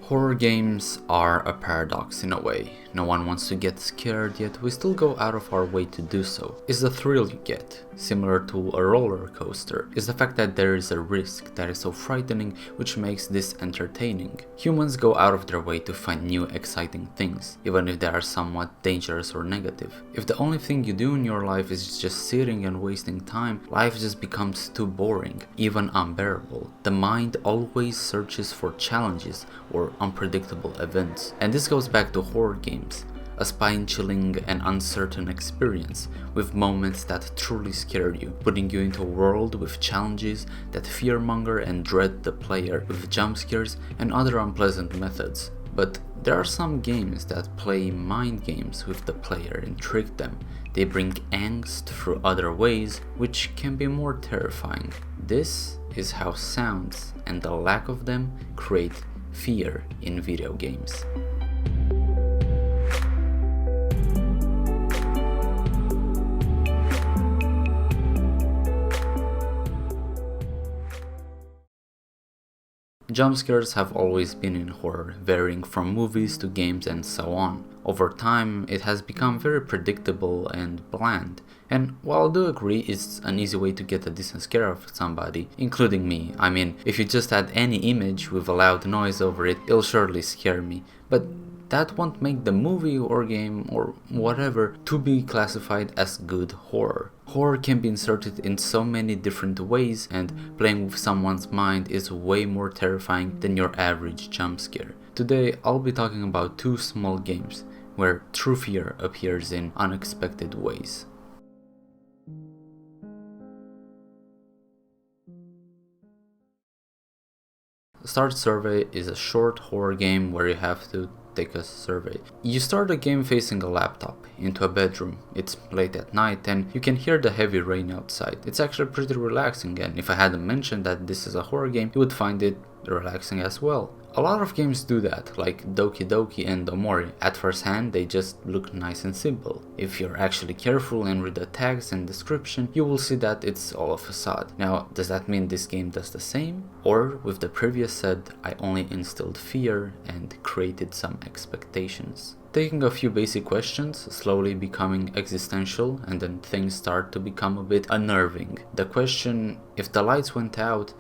Horror games are a paradox in a way. No one wants to get scared, yet we still go out of our way to do so. It's the thrill you get, similar to a roller coaster. It's the fact that there is a risk that is so frightening, which makes this entertaining. Humans go out of their way to find new exciting things, even if they are somewhat dangerous or negative. If the only thing you do in your life is just sitting and wasting time, life just becomes too boring, even unbearable. The mind always searches for challenges or unpredictable events, and this goes back to horror games, a spine-chilling and uncertain experience with moments that truly scare you, putting you into a world with challenges that fearmonger and dread the player with jump scares and other unpleasant methods. But there are some games that play mind games with the player and trick them. They bring angst through other ways, which can be more terrifying. This is how sounds and the lack of them create fear in video games. Jump scares have always been in horror, varying from movies to games and so on. Over time, it has become very predictable and bland. And while I do agree it's an easy way to get a decent scare of somebody, including me, I mean, if you just add any image with a loud noise over it, it'll surely scare me. But that won't make the movie or game or whatever to be classified as good horror. Horror can be inserted in so many different ways, and playing with someone's mind is way more terrifying than your average jump scare. Today I'll be talking about two small games where true fear appears in unexpected ways. Start Survey is a short horror game where you have to take a survey. You start the game facing a laptop into a bedroom. It's late at night and you can hear the heavy rain outside. It's actually pretty relaxing, and if I hadn't mentioned that this is a horror game, you would find it relaxing as well. A lot of games do that, like Doki Doki and OMORI. At first hand, they just look nice and simple. If you're actually careful and read the tags and description, you will see that it's all a facade. Now, does that mean this game does the same? Or, with the previous said, I only instilled fear and created some expectations. Taking a few basic questions, slowly becoming existential, and then things start to become a bit unnerving. The question, if the lights went out,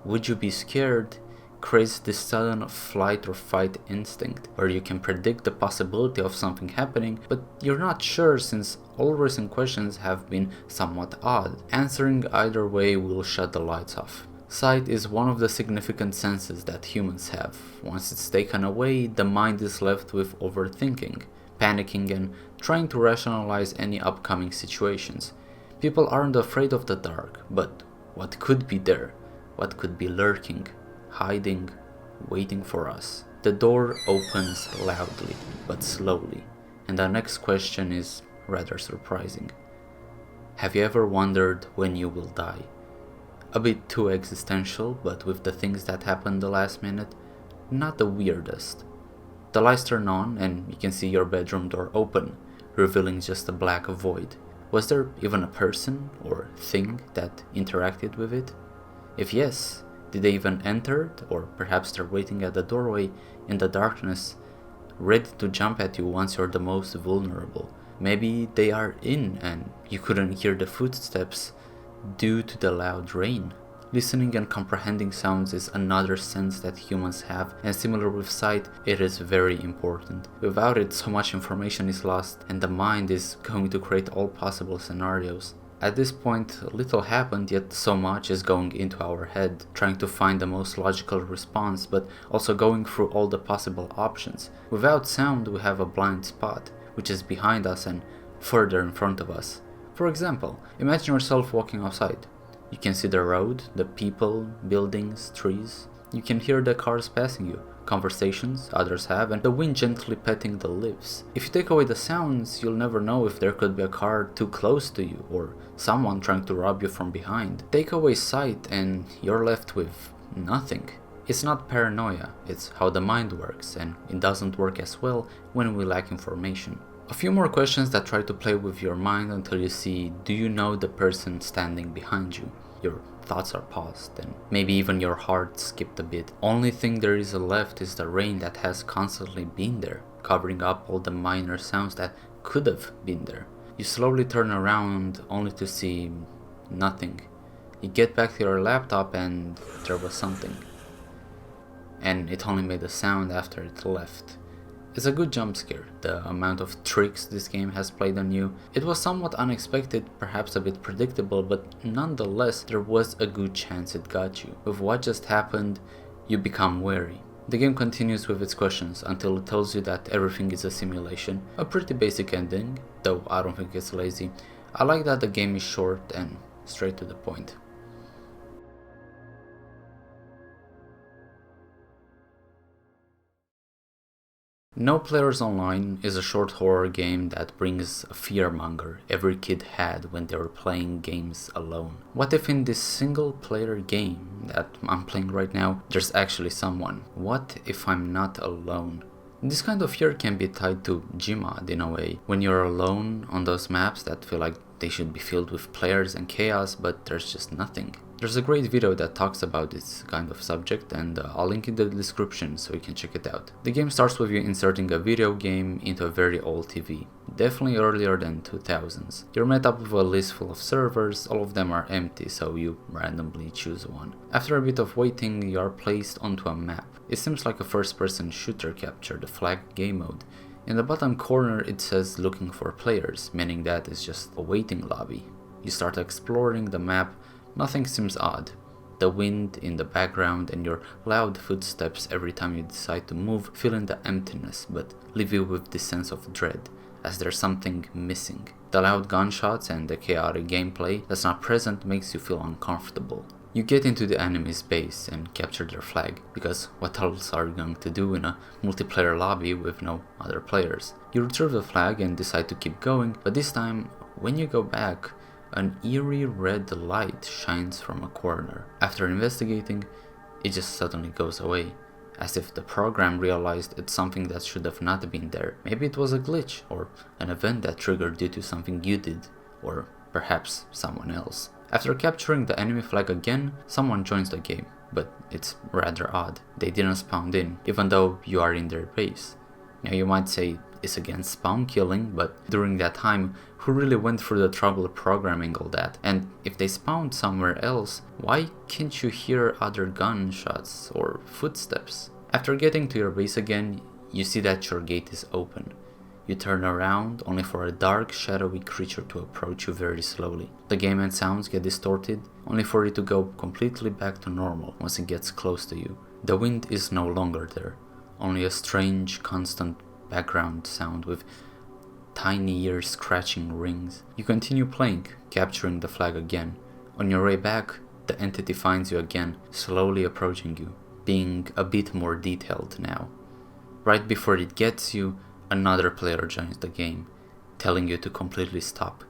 would you be scared? Creates this sudden flight or fight instinct, where you can predict the possibility of something happening, but you're not sure since all recent questions have been somewhat odd. Answering either way will shut the lights off. Sight is one of the significant senses that humans have. Once it's taken away, the mind is left with overthinking, panicking, and trying to rationalize any upcoming situations. People aren't afraid of the dark, but what could be there? What could be lurking? Hiding, waiting for us. The door opens loudly, but slowly, and the next question is rather surprising. Have you ever wondered when you will die? A bit too existential, but with the things that happen the last minute, not the weirdest. The lights turn on and you can see your bedroom door open, revealing just a black void. Was there even a person or thing that interacted with it? If yes, did they even enter, or perhaps they're waiting at the doorway in the darkness, ready to jump at you once you're the most vulnerable? Maybe they are in and you couldn't hear the footsteps due to the loud rain. Listening and comprehending sounds is another sense that humans have, and similar with sight, it is very important. Without it, so much information is lost and the mind is going to create all possible scenarios. At this point, little happened, yet so much is going into our head, trying to find the most logical response, but also going through all the possible options. Without sound, we have a blind spot, which is behind us and further in front of us. For example, imagine yourself walking outside. You can see the road, the people, buildings, trees. You can hear the cars passing you, conversations others have, and the wind gently petting the leaves. If you take away the sounds, you'll never know if there could be a car too close to you or someone trying to rob you from behind. Take away sight and you're left with nothing. It's not paranoia, it's how the mind works, and it doesn't work as well when we lack information. A few more questions that try to play with your mind until you see, do you know the person standing behind you? your thoughts are paused, and maybe even your heart skipped a bit. Only thing there is left is the rain that has constantly been there, covering up all the minor sounds that could have been there. You slowly turn around only to see nothing. You get back to your laptop and there was something. And it only made a sound after it left. It's a good jump scare, the amount of tricks this game has played on you. It was somewhat unexpected, perhaps a bit predictable, but nonetheless there was a good chance it got you. With what just happened, you become wary. The game continues with its questions until it tells you that everything is a simulation. A pretty basic ending, though I don't think it's lazy. I like that the game is short and straight to the point. No Players Online is a short horror game that brings a fearmonger every kid had when they were playing games alone. What if in this single player game that I'm playing right now, there's actually someone? What if I'm not alone? This kind of fear can be tied to GMod in a way. When you're alone on those maps that feel like they should be filled with players and chaos, but there's just nothing. There's a great video that talks about this kind of subject, and I'll link in the description so you can check it out. The game starts with you inserting a video game into a very old TV, definitely earlier than 2000s. You're met up with a list full of servers, all of them are empty, so you randomly choose one. After a bit of waiting, you are placed onto a map. It seems like a first-person shooter capture, the flag game mode. In the bottom corner it says looking for players, meaning that it's just a waiting lobby. You start exploring the map. Nothing seems odd. The wind in the background and your loud footsteps every time you decide to move fill in the emptiness, but leave you with this sense of dread, as there's something missing. The loud gunshots and the chaotic gameplay that's not present makes you feel uncomfortable. You get into the enemy's base and capture their flag, because what else are you going to do in a multiplayer lobby with no other players? You retrieve the flag and decide to keep going, but this time, when you go back, an eerie red light shines from a corner. After investigating, it just suddenly goes away, as if the program realized it's something that should have not been there. Maybe it was a glitch, or an event that triggered due to something you did, or perhaps someone else. After capturing the enemy flag again, someone joins the game, but it's rather odd. They didn't spawn in, even though you are in their base. Now you might say it's against spawn killing, but during that time, who really went through the trouble of programming all that? And if they spawned somewhere else, why can't you hear other gunshots or footsteps? After getting to your base again, you see that your gate is open. You turn around only for a dark, shadowy creature to approach you very slowly. The game and sounds get distorted, only for it to go completely back to normal once it gets close to you. The wind is no longer there, only a strange, constant background sound with tiny ear-scratching rings. You continue playing, capturing the flag again. On your way back, the entity finds you again, slowly approaching you, being a bit more detailed now. Right before it gets you, another player joins the game, telling you to completely stop.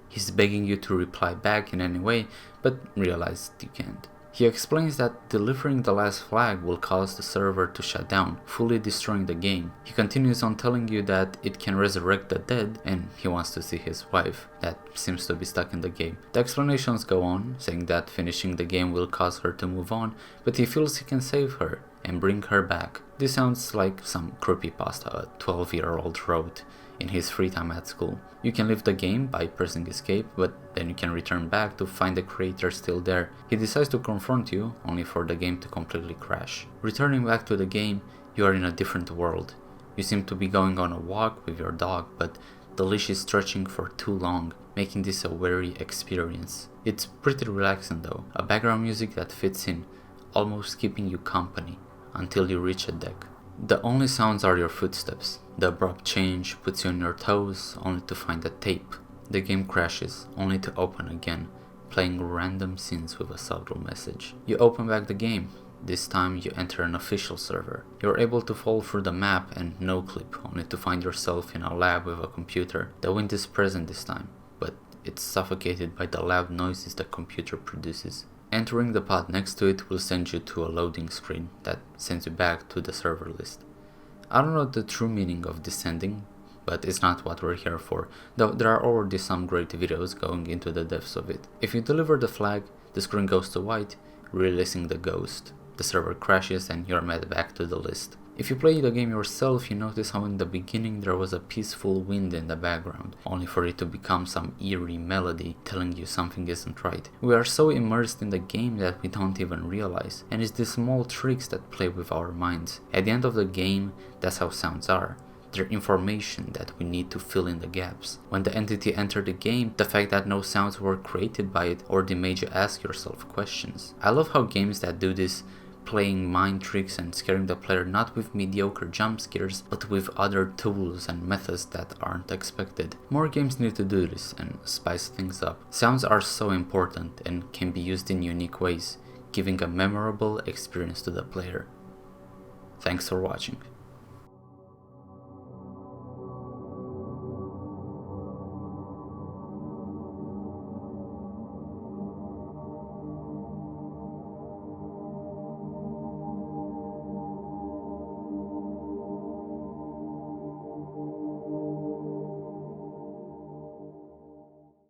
He's begging you to reply back in any way, but realized you can't. He explains that delivering the last flag will cause the server to shut down, fully destroying the game. He continues on telling you that it can resurrect the dead, and he wants to see his wife, that seems to be stuck in the game. The explanations go on, saying that finishing the game will cause her to move on, but he feels he can save her and bring her back. This sounds like some creepypasta a 12-year-old wrote in his free time at school. You can leave the game by pressing escape, but then you can return back to find the creator still there. He decides to confront you, only for the game to completely crash. Returning back to the game, you are in a different world. You seem to be going on a walk with your dog, but the leash is stretching for too long, making this a weary experience. It's pretty relaxing though, a background music that fits in, almost keeping you company, until you reach a deck. The only sounds are your footsteps. The abrupt change puts you on your toes, only to find a tape. The game crashes, only to open again, playing random scenes with a subtle message. You open back the game. This time you enter an official server. You're able to fall through the map and no-clip, only to find yourself in a lab with a computer. The wind is present this time, but it's suffocated by the loud noises the computer produces. Entering the pod next to it will send you to a loading screen that sends you back to the server list. I don't know the true meaning of this ending, but it's not what we're here for, though there are already some great videos going into the depths of it. If you deliver the flag, the screen goes to white, releasing the ghost. The server crashes and you're met back to the list. If you play the game yourself, you notice how in the beginning there was a peaceful wind in the background, only for it to become some eerie melody telling you something isn't right. We are so immersed in the game that we don't even realize, and it's these small tricks that play with our minds. At the end of the game, that's how sounds are. They're information that we need to fill in the gaps. When the entity entered the game, the fact that no sounds were created by it already made you ask yourself questions. I love how games that do this, playing mind tricks and scaring the player not with mediocre jump scares, but with other tools and methods that aren't expected. More games need to do this and spice things up. Sounds are so important and can be used in unique ways, giving a memorable experience to the player. Thanks for watching.